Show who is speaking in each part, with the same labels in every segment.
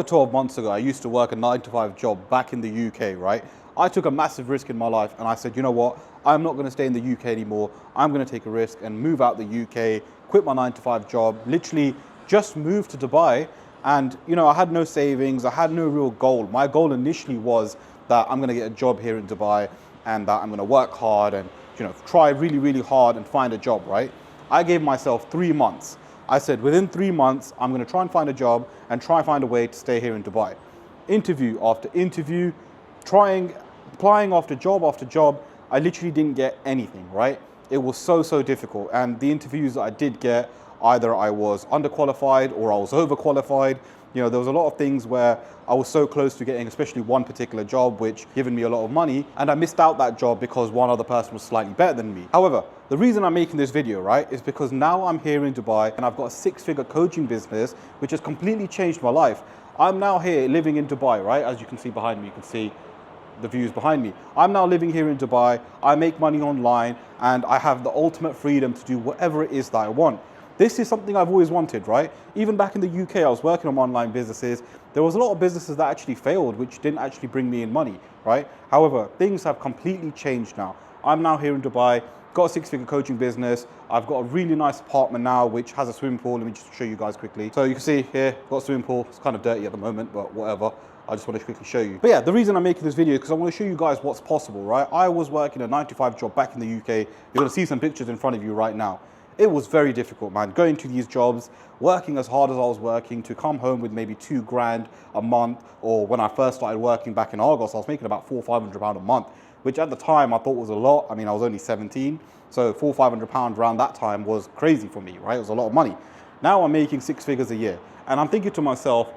Speaker 1: 12 months ago, I used to work a 9 to 5 job back in the UK, right? I took a massive risk in my life and I said, you know what? I'm not going to stay in the UK anymore. I'm going to take a risk and move out the UK, quit my 9 to 5 job, literally just move to Dubai. And, you know, I had no savings. I had no real goal. My goal initially was that I'm going to get a job here in Dubai and that I'm going to work hard and, you know, try really, really hard and find a job, right? I gave myself 3 months. I said, within 3 months, I'm going to try and find a job and try and find a way to stay here in Dubai. Interview after interview, applying after job, I literally didn't get anything, right? It was so difficult. And the interviews that I did get, either I was underqualified or I was overqualified. You know, there was a lot of things where I was so close to getting especially one particular job, which given me a lot of money, and I missed out that job because one other person was slightly better than me. However, the reason I'm making this video, right, is because now I'm here in Dubai and I've got a 6-figure coaching business, which has completely changed my life. I'm now here living in Dubai, right? As you can see behind me, you can see the views behind me. I'm now living here in Dubai. I make money online and I have the ultimate freedom to do whatever it is that I want. This is something I've always wanted, right? Even back in the UK, I was working on online businesses. There was a lot of businesses that actually failed, which didn't actually bring me in money, right? However, things have completely changed now. I'm now here in Dubai, got a 6-figure coaching business. I've got a really nice apartment now, which has a swimming pool. Let me just show you guys quickly. So you can see here, got a swimming pool. It's kind of dirty at the moment, but whatever. I just want to quickly show you. But yeah, the reason I'm making this video is because I want to show you guys what's possible, right? I was working a 9 to 5 job back in the UK. You're going to see some pictures in front of you right now. It was very difficult, man, going to these jobs, working as hard as I was working to come home with maybe 2 grand a month, or when I first started working back in Argos, I was making about £400-500 a month, which at the time I thought was a lot. I mean, I was only 17, so £400-500 around that time was crazy for me, right? It was a lot of money. Now I'm making 6 figures a year, and I'm thinking to myself,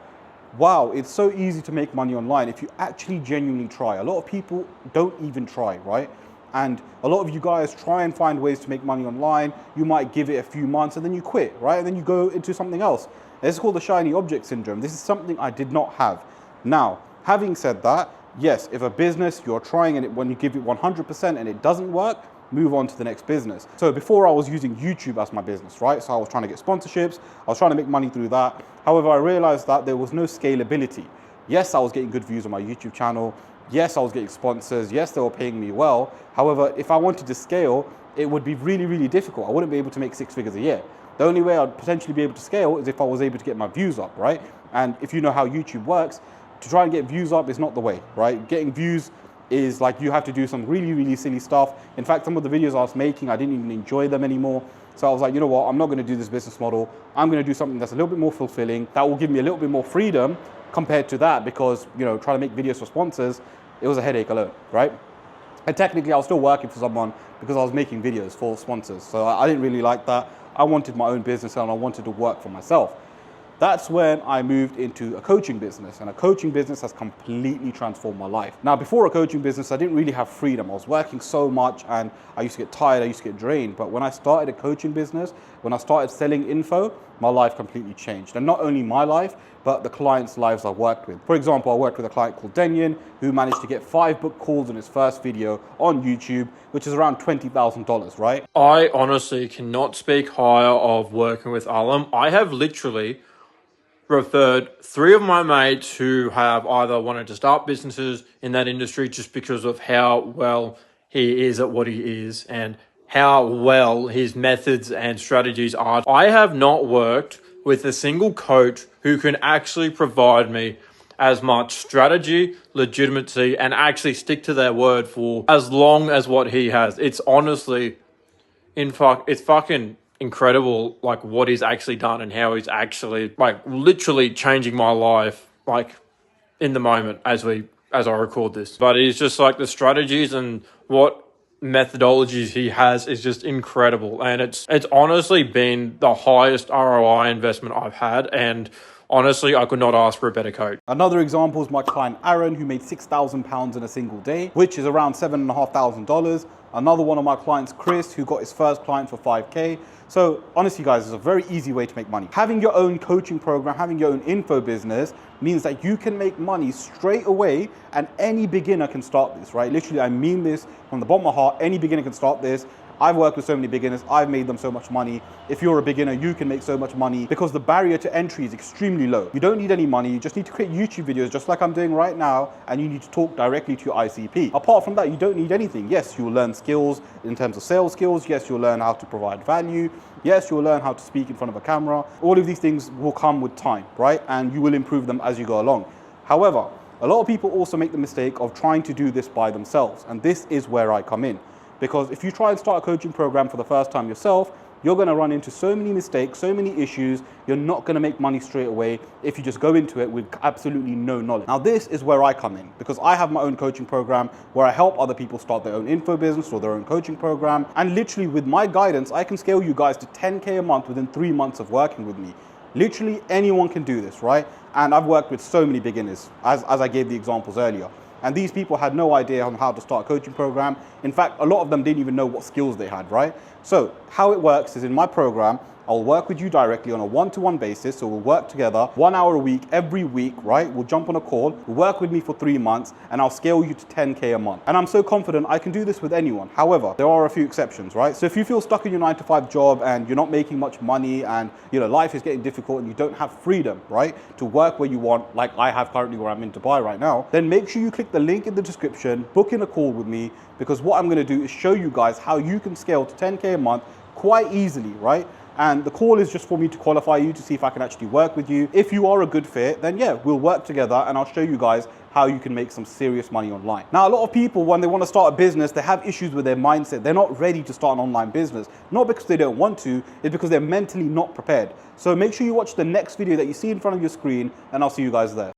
Speaker 1: wow, it's so easy to make money online if you actually genuinely try. A lot of people don't even try, right? And a lot of you guys try and find ways to make money online. You might give it a few months and then you quit, right? And then you go into something else. This is called the shiny object syndrome. This is something I did not have. Now, having said that, yes, if a business, you're trying and when you give it 100% and it doesn't work, move on to the next business. So before I was using YouTube as my business, right? So I was trying to get sponsorships. I was trying to make money through that. However, I realized that there was no scalability. Yes, I was getting good views on my YouTube channel. Yes, I was getting sponsors. Yes, they were paying me well. However, if I wanted to scale, it would be really difficult. I wouldn't be able to make 6 figures a year. The only way I'd potentially be able to scale is if I was able to get my views up, right? And if you know how YouTube works, to try and get views up is not the way, right? Getting views is like you have to do some really silly stuff. In fact, some of the videos I was making, I didn't even enjoy them anymore. So I was like, you know what? I'm not going to do this business model. I'm going to do something that's a little bit more fulfilling, that will give me a little bit more freedom compared to that, because, you know, trying to make videos for sponsors, it was a headache alone, right? And technically I was still working for someone because I was making videos for sponsors. So I didn't really like that. I wanted my own business and I wanted to work for myself. That's when I moved into a coaching business, and a coaching business has completely transformed my life. Now, before a coaching business, I didn't really have freedom. I was working so much and I used to get tired, I used to get drained. But when I started a coaching business, when I started selling info, my life completely changed. And not only my life, but the clients' lives I worked with. For example, I worked with a client called Denyon, who managed to get 5 book calls on his first video on YouTube, which is around $20,000, right?
Speaker 2: I honestly cannot speak higher of working with Alam. I have literally referred 3 of my mates who have either wanted to start businesses in that industry just because of how well he is at what he is and how well his methods and strategies are. I have not worked with a single coach who can actually provide me as much strategy, legitimacy, and actually stick to their word for as long as what he has. It's honestly, it's fucking incredible, like, what he's actually done and how he's actually, like, literally changing my life, like, in the moment as I record this. But it's just like the strategies and what methodologies he has is just incredible, and it's honestly been the highest ROI investment I've had, and honestly, I could not ask for a better coach.
Speaker 1: Another example is my client Aaron, who made £6,000 in a single day, which is around $7,500. Another one of my clients, Chris, who got his first client for 5K. So honestly, guys, it's a very easy way to make money. Having your own coaching program, having your own info business means that you can make money straight away, and any beginner can start this, right? Literally, I mean this from the bottom of my heart. Any beginner can start this. I've worked with so many beginners, I've made them so much money. If you're a beginner, you can make so much money because the barrier to entry is extremely low. You don't need any money, you just need to create YouTube videos just like I'm doing right now, and you need to talk directly to your ICP. Apart from that, you don't need anything. Yes, you'll learn skills in terms of sales skills. Yes, you'll learn how to provide value. Yes, you'll learn how to speak in front of a camera. All of these things will come with time, right? And you will improve them as you go along. However, a lot of people also make the mistake of trying to do this by themselves. And this is where I come in. Because if you try and start a coaching program for the first time yourself, you're going to run into so many mistakes, so many issues. You're not going to make money straight away if you just go into it with absolutely no knowledge. Now, this is where I come in because I have my own coaching program where I help other people start their own info business or their own coaching program. And literally with my guidance, I can scale you guys to 10K a month within 3 months of working with me. Literally anyone can do this, right? And I've worked with so many beginners, as I gave the examples earlier. And these people had no idea on how to start a coaching program. In fact, a lot of them didn't even know what skills they had, right? So how it works is in my program, I'll work with you directly on a one-to-one basis. So we'll work together 1 hour a week, every week, right? We'll jump on a call, we'll work with me for 3 months, and I'll scale you to 10K a month. And I'm so confident I can do this with anyone. However, there are a few exceptions, right? So if you feel stuck in your 9-to-5 job and you're not making much money and life is getting difficult and you don't have freedom, right, to work where you want, like I have currently where I'm in Dubai right now, then make sure you click the link in the description, book in a call with me, because what I'm going to do is show you guys how you can scale to 10K a month quite easily, right? And the call is just for me to qualify you to see if I can actually work with you. If you are a good fit, then yeah, we'll work together and I'll show you guys how you can make some serious money online. Now, a lot of people, when they want to start a business, they have issues with their mindset. They're not ready to start an online business. Not because they don't want to, it's because they're mentally not prepared. So make sure you watch the next video that you see in front of your screen and I'll see you guys there.